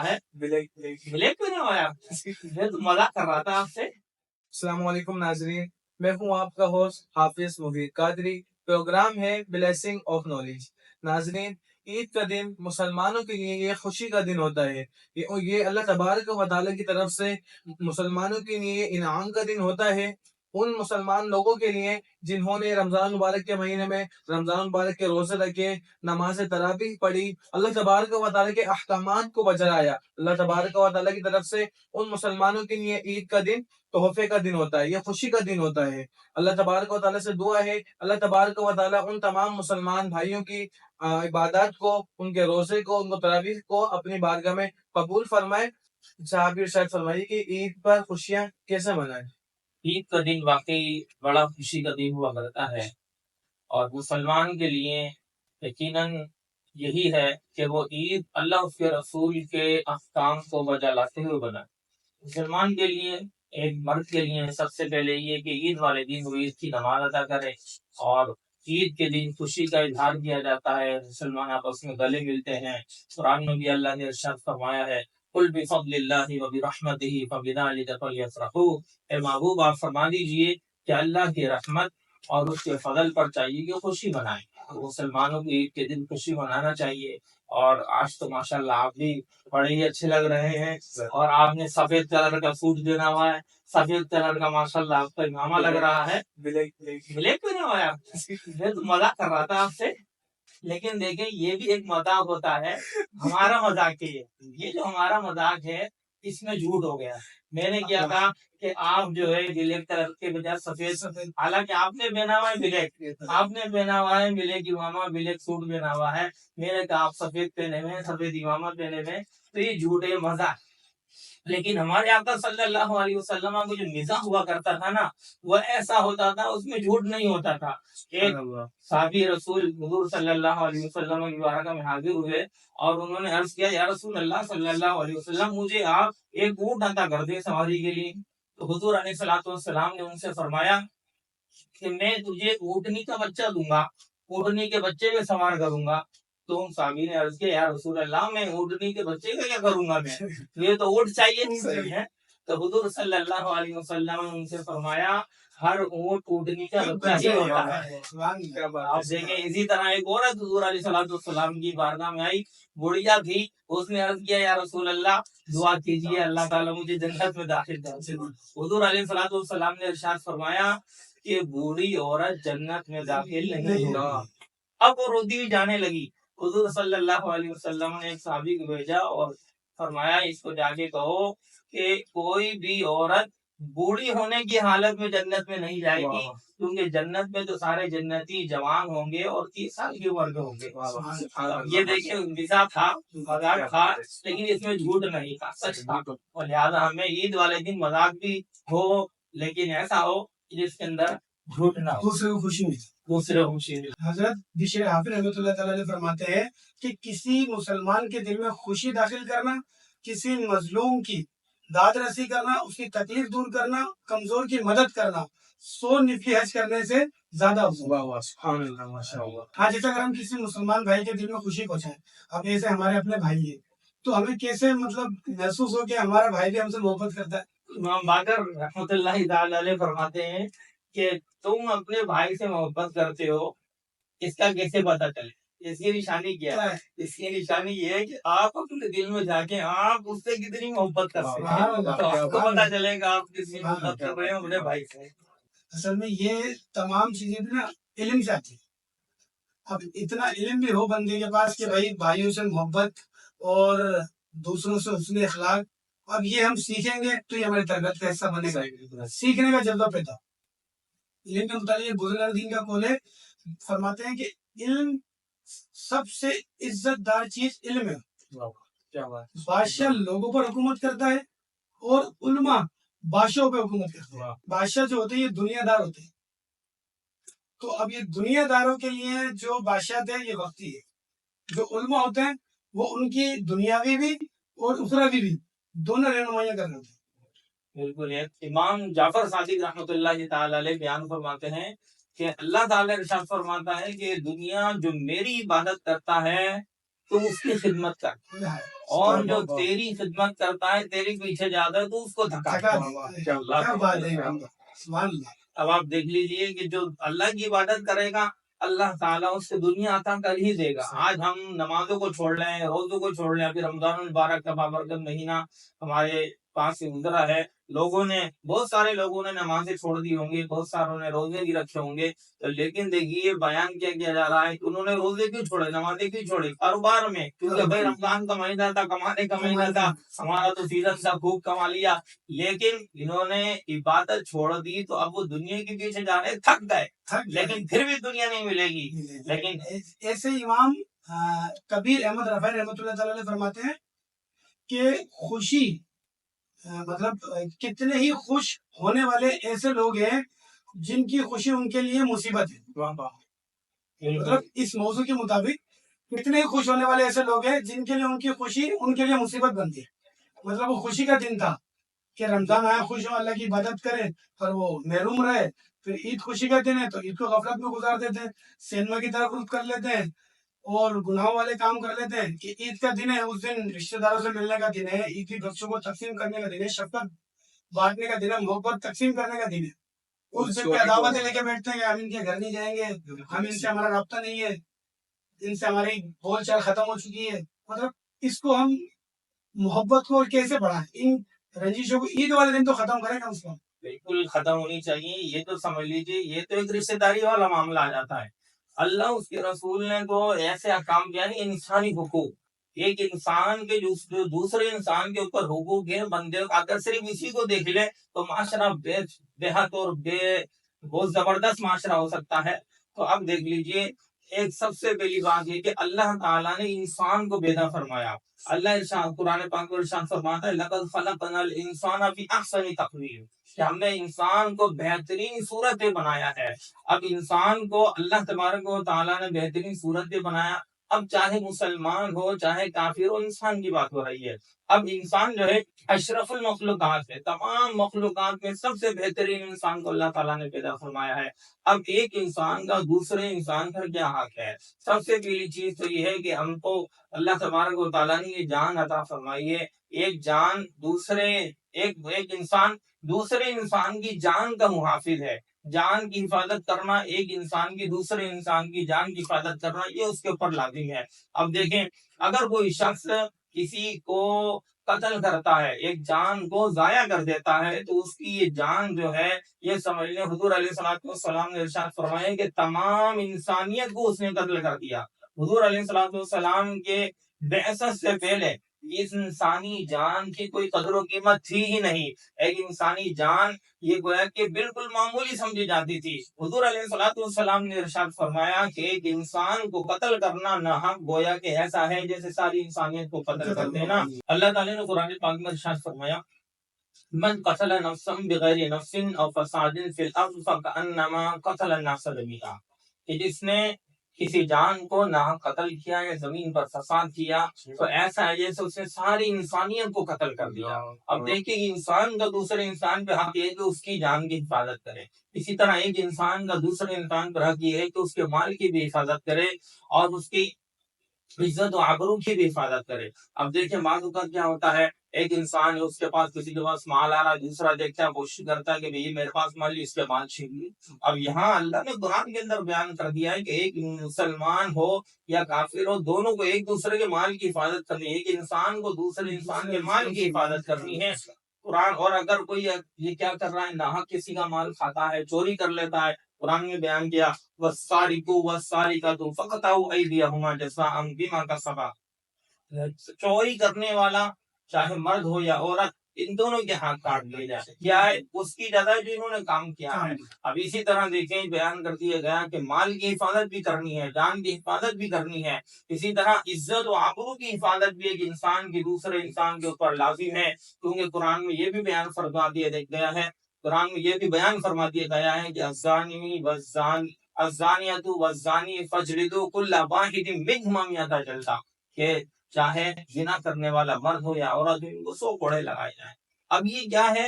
ہے بلیک کیوں نہیں ہوا میں تو مزاق کر رہا تھا آپ سے. السلام علیکم ناظرین، میں ہوں آپ کا ہوسٹ حافظ مفید قادری. پروگرام ہے بلیسنگ آف نالج. ناظرین، عید کا دن مسلمانوں کے لیے یہ خوشی کا دن ہوتا ہے. یہ اللہ تبارک و تعالیٰ کی طرف سے مسلمانوں کے لیے انعام کا دن ہوتا ہے. ان مسلمان لوگوں کے لیے جنہوں نے رمضان مبارک کے مہینے میں رمضان مبارک کے روزے رکھے، نماز تراویح پڑھی، اللہ تبارک و تعالیٰ کے احکامات کو بجایا. اللہ تبارک و تعالیٰ کی طرف سے ان مسلمانوں کے لیے عید کا دن تحفے کا دن ہوتا ہے، یہ خوشی کا دن ہوتا ہے. اللہ تبارک و تعالیٰ سے دعا ہے اللہ تبارک و تعالیٰ ان تمام مسلمان بھائیوں کی عبادات کو، ان کے روزے کو، ان کو تراویح کو اپنی بارگاہ میں قبول فرمائے. صحابی ارشاد فرمائیے کہ عید پر خوشیاں کیسے منائیں؟ عید کا دن واقعی بڑا خوشی کا دن ہوا کرتا ہے، اور مسلمان کے لیے یقیناً یہی ہے کہ وہ عید اللہ اس کے رسول کے احکام کو بجا لاتے ہوئے بنائے. مسلمان کے لیے، ایک مرد کے لیے سب سے پہلے یہ کہ عید والے دن وہ عید کی نماز ادا کرے، اور عید کے دن خوشی کا اظہار کیا جاتا ہے. مسلمان آپس میں گلے ملتے ہیں. قرآن میں بھی اللہ نے ارشاد فرمایا ہے قل بفضل اللہ وبرحمتہ فبذلک فلیفرحوا. اے محبوب آپ فرما دیجئے کہ اللہ کی رحمت اور اس کے فضل پر چاہیے کہ خوشی منائیں. مسلمانوں کو عید کے دن خوشی منانا چاہیے. اور آج تو ماشاءاللہ آپ بھی بڑے ہی اچھے لگ رہے ہیں، اور آپ نے سفید کلر کا سوٹ دینا ہوا ہے، سفید کلر کا ماشاءاللہ آپ کا امامہ لگ رہا ہے. بلیک کیوں نہیں ہوا میں تو مزاق کر رہا تھا آپ سے. لیکن دیکھیں یہ بھی ایک مذاق ہوتا ہے، ہمارا مذاق ہے. یہ جو ہمارا مذاق ہے اس میں جھوٹ ہو گیا. میں نے کیا کہا کہ آپ جو ہے بلیک کلر کے بجائے سفید، حالانکہ آپ نے پہنا ہوا ہے بلیک، آپ نے پہنا ہوا ہے بلیک امامہ، بلیک سوٹ پہنا ہوا ہے. میں نے کہا آپ سفید پہنے ہوئے، سفید امامہ پہنے ہوئے، تو یہ جھوٹ ہے، مذاق. لیکن ہمارے آقا صلی اللہ علیہ وسلم کو جو مزاح ہوا کرتا تھا نا، وہ ایسا ہوتا تھا، اس میں جھوٹ نہیں ہوتا تھا. ایک صحابی رسول حضور صلی اللہ علیہ وسلم کی بارگاہ میں حاضر ہوئے اور انہوں نے عرض کیا یا رسول اللہ صلی اللہ علیہ وسلم، مجھے آپ ایک اونٹ عطا کر دیں سواری کے لیے. تو حضور علیہ الصلوۃ والسلام نے ان سے فرمایا کہ میں تجھے اونٹنی کا بچہ دوں گا، اونٹنی کے بچے میں سوار کروں گا. تو ان صحابی نے عرض کیا یا رسول اللہ، میں اونٹنی کے بچے کا کیا کروں گا، میں یہ تو اونٹ چاہیے نہیں ہے. تو حضور صلی اللہ علیہ وسلم نے ان سے فرمایا ہر اونٹ اونٹنی کا بچہ ہی ہوتا ہے. آپ دیکھیں اسی طرح ایک عورت حضور علیہ الصلوۃ والسلام کی بارگاہ میں آئی، بڑھیا تھی. اس نے عرض کیا یا رسول اللہ دعا کیجیے اللہ تعالیٰ مجھے جنت میں داخل کر دے. حضور علیہ الصلوۃ والسلام نے ارشاد فرمایا کہ بوڑھی عورت جنت میں داخل نہیں ہوگی. اب وہ روتی ہوئی جانے لگی. حضور صلی اللہ علیہ وسلم نے ایک صحابی کو بھیجا اور فرمایا اس کو جا کے کہو کہ کوئی بھی عورت بوڑھی ہونے کی حالت میں جنت میں نہیں جائے گی، کیونکہ جنت میں تو سارے جنتی جوان ہوں گے اور 30 سال کی عمر کے ہوں گے. یہ دیکھیں مزاح تھا، مذاق تھا، لیکن اس میں جھوٹ نہیں تھا، سچ تھا. اور لہٰذا ہمیں عید والے دن مذاق بھی ہو لیکن ایسا ہو جس کے اندر جھوٹ نہ ہو، دوسرے کو خوشی ملے، دوسرے کو خوشی ملے. حضرت بشیر حافظ رحمۃ اللہ تعالیٰ فرماتے ہیں کہ کسی مسلمان کے دل میں خوشی داخل کرنا، کسی مظلوم کی داد رسی کرنا، اس کی تکلیف دور کرنا، کمزور کی مدد کرنا 100 نفلی حج کرنے سے زیادہ ہوگا. ہاں، جیسے اگر ہم کسی مسلمان بھائی کے دل میں خوشی پہنچائیں، اب جیسے ہمارے اپنے بھائی ہیں، تو ہمیں کیسے محسوس ہو کہ ہمارا بھائی بھی ہم سے محبت کرتا ہے. امام باقر رحمۃ اللہ تعالی علیہ فرماتے ہیں کہ تم اپنے بھائی سے محبت کرتے ہو، اس کا کیسے پتا چلے؟ اس کی نشانی کیا ہے؟ اس کی نشانی یہ ہے کہ آپ اپنے دل میں جا کے آپ اس سے کتنی محبت کرتے ہیں، تو آپ کو پتا چلے گا آپ کتنی محبت کر رہے ہیں اپنے بھائی سے. اصل میں یہ تمام چیزیں نا علم سے آتی. اب اتنا علم بھی ہو بندے کے پاس کہ بھائی بھائیوں سے محبت اور دوسروں سے حسن اخلاق، اب یہ ہم سیکھیں گے تو یہ ہماری تربیت کا حصہ بنے گا. سیکھنے کا جذبہ پیدا. علم کے متعلق بزرگ دین کا قول ہے، فرماتے ہیں کہ علم سب سے عزت دار چیز علم ہے. بادشاہ لوگوں پر حکومت کرتا ہے اور علماء بادشاہوں پہ حکومت کرتے ہیں. بادشاہ جو ہوتے ہیں یہ دنیا دار ہوتے ہیں. تو اب یہ دنیا داروں کے لیے جو بادشاہ ہے یہ وقتی ہے، جو علماء ہوتے ہیں وہ ان کی دنیاوی بھی اور اخروی بھی دونوں رہنمائیاں کر رہے ہوتے ہیں. بالکل. امام جعفر صادق رحمۃ اللہ تعالی علیہ بیان فرماتے ہیں کہ اللہ تعالی ارشاد فرماتا ہے کہ دنیا جو میری عبادت کرتا ہے تو اس کی خدمت کر، اور جو تیری خدمت کرتا ہے تیری پیچھے جاتا ہے تو اس کو تھکا تھکا دے۔ کیا بات ہے سبحان اللہ۔ اب آپ دیکھ لیجئے کہ جو اللہ کی عبادت کرے گا اللہ تعالیٰ اس سے دنیا عطا کر ہی دے گا۔ آج ہم نمازوں کو چھوڑ رہے ہیں، روزوں کو چھوڑ رہے ہیں، ابھی رمضان المبارک کا بابرکت مہینہ ہمارے پاس سے گزرا ہے، بہت سارے لوگوں نے نمازیں چھوڑ دی ہوں گی، بہت ساروں نے روزے بھی رکھے ہوں گے، لیکن دیکھیے بیان کیا جا رہا ہے کہ انہوں نے روزے کیوں چھوڑے، نمازیں کیوں چھوڑی؟ کاروبار میں، کیونکہ بھائی رمضان کا مہینہ تھا، کمانے کا مہینہ تھا، ہمارا تو سیزن تھا، خوب کما لیا، لیکن انہوں نے عبادت چھوڑ دی تو اب وہ دنیا کے پیچھے جا رہے، تھک گئے، لیکن پھر بھی دنیا نہیں ملے گی۔ لیکن ایسے امام کبیر احمد رفاعی رحمۃ اللہ تعالی علیہ فرماتے ہیں کہ خوشی مطلب کتنے ہی خوش ہونے والے ایسے لوگ ہیں جن کی خوشی ان کے لیے مصیبت ہے۔ مطلب اس موضوع کے مطابق کتنے ہی خوش ہونے والے ایسے لوگ ہیں جن کے لیے ان کی خوشی ان کے لیے مصیبت بنتی ہے۔ مطلب وہ خوشی کا دن تھا کہ رمضان آیا، خوش ہو، اللہ کی عبادت کرے، پر وہ محروم رہے۔ پھر عید خوشی کا دن ہے تو عید کو غفلت میں گزار دیتے ہیں، سینما کی طرف رخ کر لیتے ہیں اور گناہوں والے کام کر لیتے ہیں کہ عید کا دن ہے، اس دن رشتہ داروں سے ملنے کا دن ہے، عید کی بخشوں کو تقسیم کرنے کا دن ہے، شفقت بانٹنے کا دن ہے، محبت تقسیم کرنے کا دن ہے۔ اس دن پہ عداوتیں لے کے بیٹھتے ہیں کہ ہم ان کے گھر نہیں جائیں گے، ہم ان سے ہمارا رابطہ نہیں ہے، ان سے ہماری بول چال ختم ہو چکی ہے۔ مطلب اس کو ہم محبت کو کیسے بڑھائیں؟ ان رنجشوں کو عید والے دن تو ختم کریں کم سے کم۔ بالکل ختم ہونی چاہیے۔ یہ تو سمجھ لیجیے یہ تو ایک رشتے داری والا معاملہ آ جاتا ہے۔ اللہ اس کے رسول نے تو ایسے احکام دیا نہیں، انسانی حقوق، ایک انسان کے جو دوسرے انسان کے اوپر حقوق ہے، بندے اگر صرف اسی کو دیکھ لے تو معاشرہ بے حد اور بہت زبردست معاشرہ ہو سکتا ہے۔ تو اب دیکھ لیجیے ایک سب سے پہلی بات یہ کہ اللہ تعالیٰ نے انسان کو پیدا فرمایا۔ اللہ ارشاد قرآن پاک میں ارشاد فرماتا ہے لَقَدْ خَلَقْنَا الْإِنسَانَ فِي أَحْسَنِ تَقْوِيمٍ، کہ ہم نے انسان کو بہترین صورت میں بنایا ہے۔ اب انسان کو اللہ تبارک و تعالیٰ نے بہترین صورت میں بنایا، اب چاہے مسلمان ہو چاہے کافر ہو، انسان کی بات ہو رہی ہے۔ اب انسان جو ہے اشرف المخلوقات ہے، تمام مخلوقات میں سب سے بہترین انسان کو اللہ تعالیٰ نے پیدا فرمایا ہے۔ اب ایک انسان کا دوسرے انسان پر کیا حق ہے؟ سب سے پہلی چیز تو یہ ہے کہ ہم کو اللہ تبارک و تعالیٰ نے یہ جان عطا فرمائی ہے۔ ایک جان ایک انسان دوسرے انسان کی جان کا محافظ ہے۔ جان کی حفاظت کرنا، ایک انسان کی دوسرے انسان کی جان کی حفاظت کرنا، یہ اس کے اوپر لازم ہے۔ اب دیکھیں اگر کوئی شخص کسی کو قتل کرتا ہے، ایک جان کو ضائع کر دیتا ہے، تو اس کی یہ جان جو ہے یہ سمجھ لیں حضور علیہ السلام نے ارشاد فرمایا کہ تمام انسانیت کو اس نے قتل کر دیا۔ حضور علیہ السلام کے بعثت سے پہلے اس انسانی جان کی کوئی قدر و قیمت تھی ہی نہیں۔ ایک انسانی جان یہ گویا کہ بالکل معمولی سمجھی جاتی تھی۔ حضور علیہ السلام نے ارشاد فرمایا کہ ایک انسان کو قتل کرنا ناحق گویا کہ ایسا ہے جیسے ساری انسانیت کو قتل کر دینا۔ اللہ تعالیٰ نے قرآن پاک میں ارشاد فرمایا من قتل نفسا بغیر نفس او فساد فی الارض فکأنما قتل الناس جميعا، کہ جس نے کسی جان کو ناحق قتل کیا یا زمین پر فساد کیا تو ایسا ہے جیسے اس نے ساری انسانیت کو قتل کر دیا۔ اب دیکھیں انسان کا دوسرے انسان پہ حق یہ ہے کہ اس کی جان کی حفاظت کرے، اسی طرح ایک انسان کا دوسرے انسان پر حق یہ ہے کہ اس کے مال کی بھی حفاظت کرے اور اس کی عزت و آبرو کی بھی حفاظت کرے۔ اب دیکھیں بعض اوقات کیا ہوتا ہے، ایک انسان اس کے پاس کسی کے پاس مال آ رہا ہے، دوسرا دیکھتا ہے کوشش کرتا ہے کہ بھئی میرے پاس مال اس کے مال چھین لی۔ اب یہاں اللہ نے قرآن کے اندر بیان کر دیا ہے کہ ایک مسلمان ہو یا کافر ہو، دونوں کو ایک دوسرے کے مال کی حفاظت کرنی ہے، ایک انسان کو دوسرے انسان کے مال کی حفاظت کرنی ہے۔ قرآن اور اگر کوئی یہ کیا کر رہا ہے، ناحق کسی کا مال کھاتا ہے، چوری کر لیتا ہے، قرآن میں بیان کیا وَالسَّارِقُ وَالسَّارِقَةُ فَاقْطَعُوا أَيْدِيَهُمَا جَزَاءً بِمَا كَسَبَا، چوری کرنے والا چاہے مرد ہو یا عورت، ان دونوں کے ہاتھ کاٹ دیے جائے، کیا ہے اس کی جزا جو انہوں نے کام کیا ہے۔ اب اسی طرح دیکھیں بیان کر دیا گیا کہ مال کی حفاظت بھی کرنی ہے، جان کی حفاظت بھی کرنی ہے، اسی طرح عزت و آبرو کی حفاظت بھی ایک انسان کی دوسرے انسان کے اوپر لازم ہے، کیونکہ قرآن میں یہ بھی بیان فرما دیا گیا ہے، قرآن میں یہ بھی بیان فرما دیا گیا ہے کہ الزانیۃ والزانی فاجلدوا کل واحد منہما مئۃ جلدہ، کہ چاہے زنا کرنے والا مرد ہو یا عورت ہو، ان کو 100 کوڑے لگائے جائیں۔ اب یہ کیا ہے،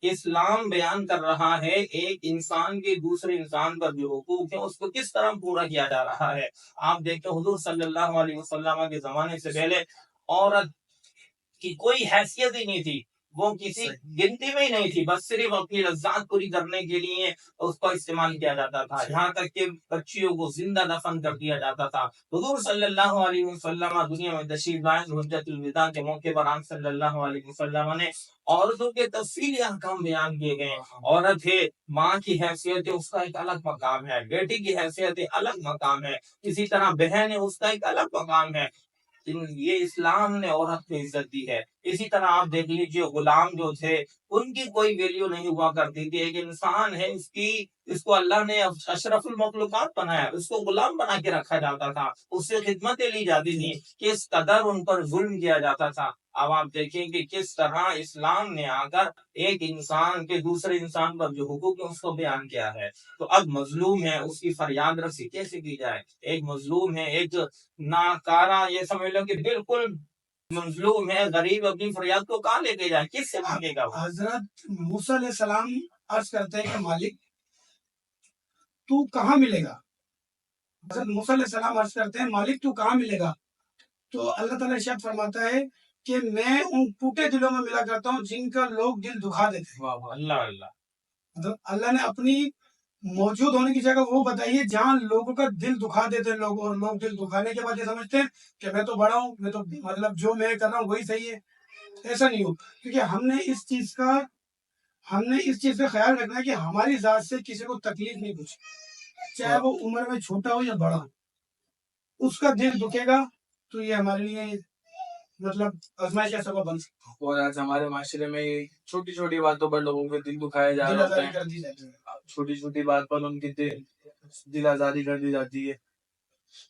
اسلام بیان کر رہا ہے ایک انسان کے دوسرے انسان پر جو حقوق ہیں اس کو کس طرح پورا کیا جا رہا ہے. آپ دیکھتے ہیں حضور صلی اللہ علیہ وسلم کے زمانے سے پہلے عورت کی کوئی حیثیت ہی نہیں تھی، وہ کسی گنتی میں ہی نہیں تھی، بس صرف اپنی لذات پوری کرنے کے لیے اس کا استعمال کیا جاتا تھا، یہاں تک کہ بچیوں کو زندہ دفن کر دیا جاتا تھا. حضور صلی اللہ علیہ وسلم دنیا میں تشریف لائے، حجت الوداع کے موقع پر آپ صلی اللہ علیہ وسلم نے عورتوں کے تفصیلی احکام بیان کیے گئے. عورت ہے، ماں کی حیثیت ہے، اس کا ایک الگ مقام ہے، بیٹی کی حیثیت ہے، الگ مقام ہے، اسی طرح بہن ہے، اس کا ایک الگ مقام ہے. یہ اسلام نے عورت کو عزت دی ہے. اسی طرح آپ دیکھ لیجیے غلام جو تھے ان کی کوئی ویلیو نہیں ہوا کرتی تھی. ایک انسان ہے، اس کو اللہ نے اشرف المخلوقات بنایا، اس کو غلام بنا کے رکھا جاتا تھا، اس سے خدمتیں لی جاتی تھی، کس قدر ان پر ظلم کیا جاتا تھا. اب آپ دیکھیں کہ کس طرح اسلام نے آ کر ایک انسان کے دوسرے انسان پر جو حقوق ہے اس کو بیان کیا ہے. تو اب مظلوم ہے، اس کی فریاد رسی کیسے کی جائے؟ ایک مظلوم ہے، ایک ناکارہ، یہ سمجھ لو کہ بالکل مظلوم ہے، غریب اپنی فریاد کو کہاں لے کے جائے، کس سے مانگے گا وہ؟ حضرت موسیٰ علیہ السلام عرض کرتے ہیں کہ مالک تو کہاں ملے گا. حضرت موسیٰ علیہ السلام عرض کرتے ہیں مالک تو کہاں ملے گا. تو اللہ تعالیٰ ارشاد فرماتا ہے کہ میں ان ٹوٹے دلوں میں ملا کرتا ہوں جن کا لوگ دل دکھا دیتے ہیں. اللہ اللہ. مطلب اللہ نے اپنی موجود ہونے کی جگہ وہ بتائیے جہاں لوگوں کا دل دکھا دیتے ہیں لوگ، اور لوگ دل دکھانے کے بعد یہ سمجھتے ہیں کہ میں تو بڑا ہوں، میں تو مطلب جو میں کر رہا ہوں وہی صحیح ہے. ایسا نہیں ہو، کیونکہ ہم نے اس چیز کا خیال رکھنا ہے کہ ہماری ذات سے کسی کو تکلیف نہیں پہنچے، چاہے وہ عمر میں چھوٹا ہو یا بڑا ہو. اس کا دل دکھے گا تو یہ ہمارے لیے مطلب آزمائش کا سبب بن سکتا ہے. اور آج ہمارے معاشرے میں چھوٹی چھوٹی باتوں پر لوگوں کے دل دکھائے جا دل رہے آزاری ہیں، کر دی جاتی ہے. چھوٹی چھوٹی بات پر ان کی دل آزادی کر دی جاتی ہے.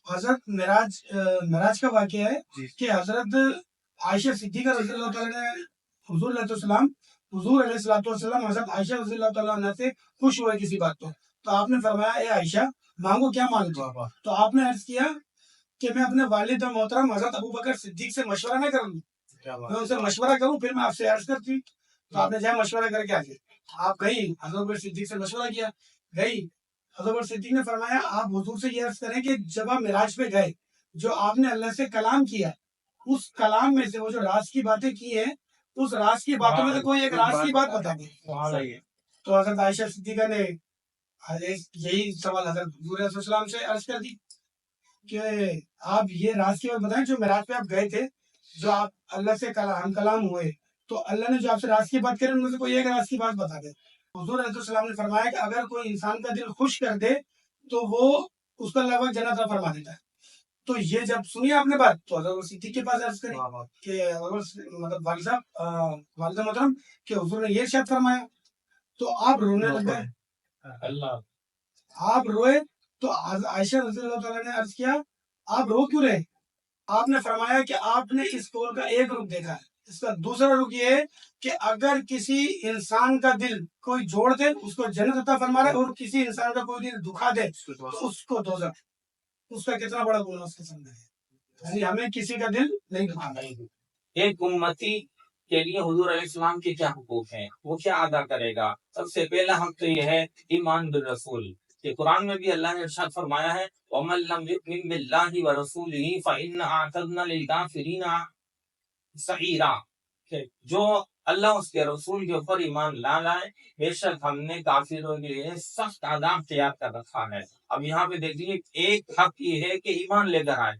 حضرت معراج کا واقعہ ہے جی. کہ حضرت عائشہ صدیقہ رضی اللہ تعالیٰ نے حضور علیہ السلام حضرت عائشہ رضی اللہ تعالیٰ عنہ سے خوش ہوئے کسی بات پر. تو آپ نے فرمایا اے عائشہ مانگو کیا مانگتے ہو؟ تو آپ نے عرض کیا کہ میں اپنے والد محترم حضرت ابوبکر صدیق سے مشورہ نہ کروں، میں ان سے مشورہ کروں پھر میں آپ سے عرض کرتی. تو آپ نے جہاں مشورہ کر کے آ گئے، آپ گئی حضرت ابوبکر صدیق سے مشورہ کیا، گئی حضرت ابوبکر صدیق نے فرمایا آپ حضور سے یہ عرض کریں کہ جب آپ معراج پہ گئے، جو آپ نے اللہ سے کلام کیا، اس کلام میں سے وہ جو راز کی باتیں کی ہیں، اس راز کی باتوں میں سے کوئی ایک راز کی بات بتا دیں. تو حضرت عائشہ صدیقہ نے یہی سوال حضرت حضور علیہ السلام سے عرض کر دی کہ آپ یہ راز کی بات بتائیں جو معراج پہ آپ گئے تھے، جو آپ اللہ سے ہم کلام ہوئے، تو اللہ نے جو آپ سے راز کی بات کری ان میں سے کوئی ایک راز کی بات بتا دے. حضور علیہ السلام نے فرمایا کہ اگر کوئی انسان کا دل خوش کر دے تو وہ اس کو اللہ جنت عطا فرما دیتا ہے. تو یہ جب سنی آپ نے بات تو حضرت صدیق کے پاس عرض کری کہ مطلب والد صاحب والد محترم کہ حضور نے یہ ارشاد فرمایا. تو آپ رونے لگ گئے، آپ روئے. تو عائشہ رضی اللہ تعالیٰ نے عرض کیا آپ رو کیوں رہے؟ آپ نے فرمایا کہ آپ نے اس قول کا ایک رخ دیکھا ہے، اس کا دوسرا رخ یہ ہے کہ اگر کسی انسان کا دل کوئی جوڑ دے اس کو جنت عطا فرما رہا ہے، اور کسی انسان کا کوئی دل دکھا دے تو اس کو دوزخ. اس کا کتنا بڑا گناہ اس کے سامنے ہے. یعنی ہمیں کسی کا دل نہیں دکھانا. ایک امتی کے لیے حضور علیہ السلام کے کیا حقوق ہیں، وہ کیا ادا کرے گا؟ سب سے پہلا حق تو یہ ہے ایمان بالرسول، کہ قرآن میں بھی اللہ نے ارشاد فرمایا ہے وَمَن لَّمْ يُؤْمِن بِاللَّهِ وَرَسُولِهِ فَإِنَّا أَعْتَدْنَا لِلْكَافِرِينَ سَعِيرًا، کہ جو اللہ اس کے رسول کے اوپر ایمان لا لائے بے شک ہم نے کافروں کے لیے سخت عذاب تیار کر رکھا ہے. اب یہاں پہ دیکھیے ایک حق یہ ہے کہ ایمان لے کر آئے،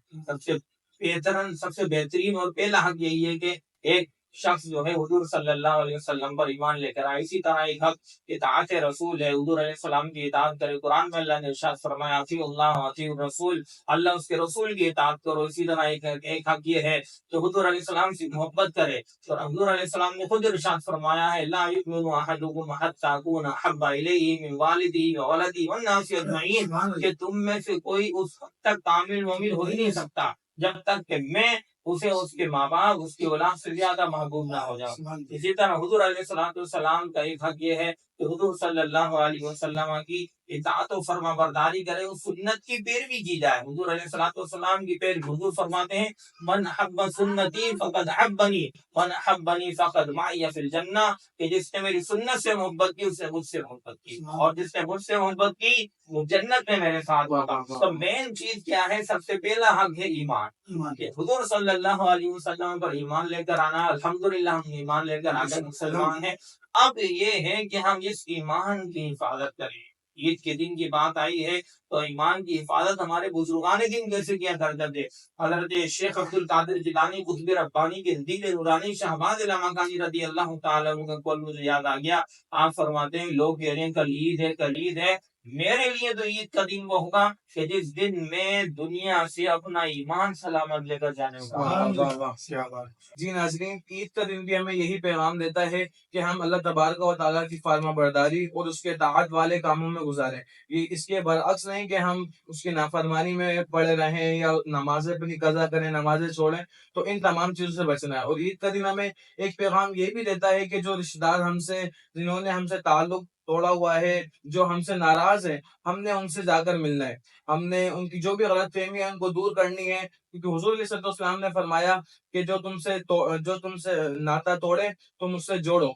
سب سے بہترین اور پہلا حق یہی ہے کہ ایک شخص جو ہے حضور صلی اللہ علیہ وسلم پر ایمان لے کر آئے. اسی طرح ایک حق اطاعت رسول ہے، حضور علیہ السلام کی اطاعت کرے. قرآن میں اللہ نے ارشاد فرمایا اطیعوا اللہ واطیعوا الرسول، اللہ اس کے رسول کی اطاعت کرو. اسی طرح ایک حق یہ ہے کہ حضور علیہ السلام سے محبت کرے. اور حضور علیہ السلام نے خود ارشاد فرمایا ہے لا یؤمن احدکم حتی اکون احب الیہ من والدہ وولدہ والناس اجمعین، کہ تم میں سے کوئی اس حد تک کامل مومن ہو ہی نہیں سکتا جب تک کہ میں اسے اس کے ماں باپ اس کی اولاد سے زیادہ محبوب نہ ہو جاؤں. اسی طرح حضور علیہ السلام کا ایک حق یہ ہے کہ حضور صلی اللہ علیہ وسلم کی اطاعت و فرما برداری کرے، اس سنت کی پیروی کی جائے. حضور علیہ الصلوۃ والسلام کی پیروی، حضور فرماتے ہیں من حب سنتی فقد حبنی من حبنی فقد معی فی الجنہ، کہ جس نے میری سنت سے محبت کی اس نے مجھ سے محبت کی، اور جس نے مجھ سے محبت کی وہ جنت میں میرے ساتھ ہوگا. تو مین چیز کیا ہے؟ سب سے پہلا حق ہے ایمان. کہ حضور صلی اللہ علیہ وسلم پر ایمان لے کر آنا. الحمدللہ ہم ایمان لے کر آ کر مسلمان ہیں. اب یہ ہے کہ ہم اس ایمان کی حفاظت کریں. عید کے دن کی بات آئی ہے تو ایمان کی حفاظت ہمارے بزرگان دین کیسے کیا کرتے تھے. حضرت شیخ عبد القادر جیلانی قطب ربانی کے دل نورانی شہباز علامہ رضی اللہ تعالیٰ عنہ کا قول مجھے یاد آ گیا. آپ فرماتے ہیں لوگ کہہ رہے ہیں کل عید ہے کل عید ہے، میرے لیے تو عید کا دن وہ ہوگا کہ جس دن میں دنیا سے اپنا ایمان سلامت لے کر جانے ہوگا. جی ناظرین، عید کا دن بھی ہمیں یہی پیغام دیتا ہے کہ ہم اللہ تبارک و تعالیٰ کی فرما برداری اور اس کے اطاعت والے کاموں میں گزاریں. یہ اس کے برعکس نہیں کہ ہم اس کی نافرمانی میں پڑے رہیں یا نمازیں اپنی قضا کریں، نمازیں چھوڑیں. تو ان تمام چیزوں سے بچنا ہے. اور عید کا دن ہمیں ایک پیغام یہ بھی دیتا ہے کہ جو رشتہ دار ہم سے، جنہوں نے ہم سے تعلق توڑا ہوا ہے، جو ہم سے ناراض ہیں، ہم نے ان سے جا کر ملنا ہے. ہم نے ان کی جو بھی غلط فہمی ہے ان کو دور کرنی ہے. کیونکہ حضور علیہ السلام نے فرمایا کہ جو تم سے ناتا توڑے تم اس سے جوڑو،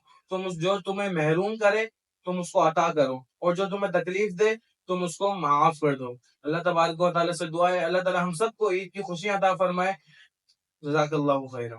جو تمہیں محروم کرے تم اس کو عطا کرو، اور جو تمہیں تکلیف دے تم اس کو معاف کر دو. اللہ تبارک و تعالیٰ سے دعا ہے اللہ تعالیٰ ہم سب کو عید کی خوشیاں عطا فرمائے. جزاک اللہ خیرہ.